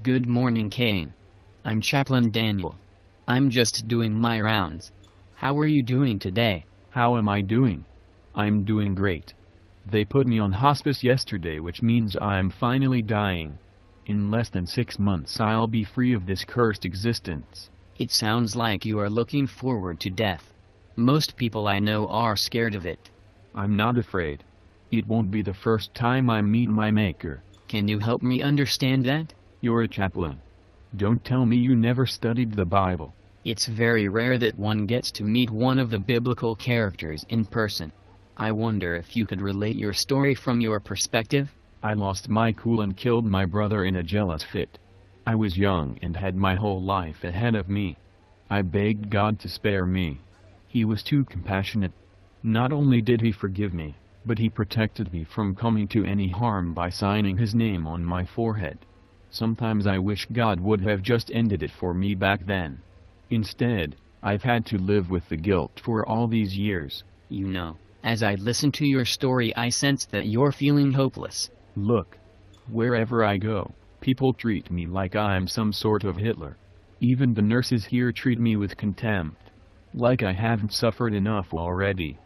Good morning, Cain. I'm Chaplain Daniel. I'm just doing my rounds. How are you doing today? How am I doing? I'm doing great. They put me on hospice yesterday, which means I'm finally dying. In less than 6 months I'll be free of this cursed existence. It sounds like you are looking forward to death. Most people I know are scared of it. I'm not afraid. It won't be the first time I meet my maker. Can you help me understand that? You're a chaplain. Don't tell me you never studied the Bible. It's very rare that one gets to meet one of the biblical characters in person. I wonder if you could relate your story from your perspective? I lost my cool and killed my brother in a jealous fit. I was young and had my whole life ahead of me. I begged God to spare me. He was too compassionate. Not only did he forgive me, but he protected me from coming to any harm by signing his name on my forehead. Sometimes I wish God would have just ended it for me back then. Instead, I've had to live with the guilt for all these years. You know, as I listen to your story I sense that you're feeling hopeless. Look. Wherever I go, people treat me like I'm some sort of Hitler. Even the nurses here treat me with contempt. Like I haven't suffered enough already.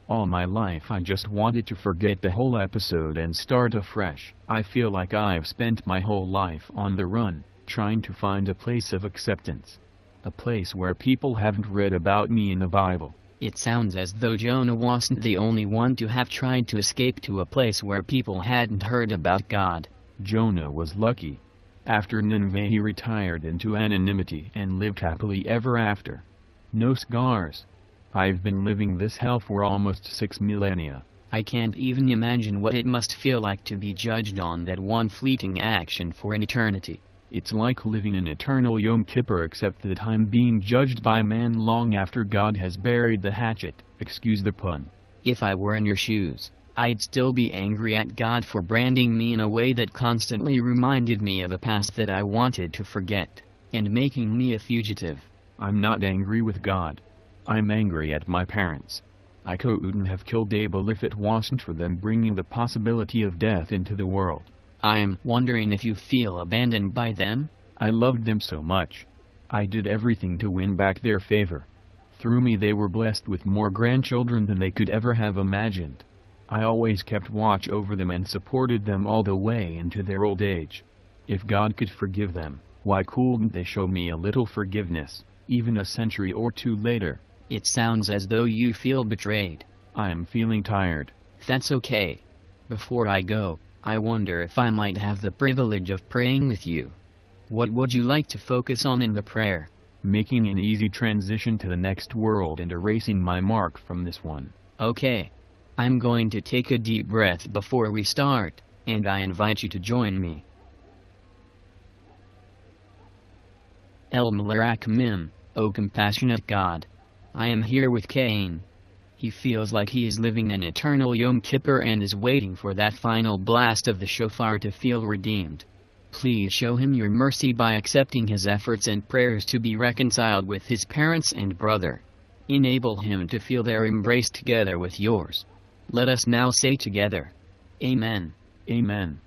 All my life I just wanted to forget the whole episode and start afresh. I feel like I've spent my whole life on the run, trying to find a place of acceptance. A place where people haven't read about me in the Bible. It sounds as though Jonah wasn't the only one to have tried to escape to a place where people hadn't heard about God. Jonah was lucky. After Nineveh he retired into anonymity and lived happily ever after. No scars. I've been living this hell for almost 6 millennia. I can't even imagine what it must feel like to be judged on that one fleeting action for an eternity. It's like living an eternal Yom Kippur, except that I'm being judged by man long after God has buried the hatchet, excuse the pun. If I were in your shoes, I'd still be angry at God for branding me in a way that constantly reminded me of a past that I wanted to forget, and making me a fugitive. I'm not angry with God. I'm angry at my parents. I couldn't have killed Abel if it wasn't for them bringing the possibility of death into the world. I'm wondering if you feel abandoned by them? I loved them so much. I did everything to win back their favor. Through me they were blessed with more grandchildren than they could ever have imagined. I always kept watch over them and supported them all the way into their old age. If God could forgive them, why couldn't they show me a little forgiveness, even a century or two later? It sounds as though you feel betrayed. I'm feeling tired. That's okay. Before I go, I wonder if I might have the privilege of praying with you. What would you like to focus on in the prayer? Making an easy transition to the next world and erasing my mark from this one. Okay. I'm going to take a deep breath before we start, and I invite you to join me. El Mim, O compassionate God. I am here with Cain. He feels like he is living an eternal Yom Kippur and is waiting for that final blast of the shofar to feel redeemed. Please show him your mercy by accepting his efforts and prayers to be reconciled with his parents and brother. Enable him to feel their embrace together with yours. Let us now say together, Amen. Amen.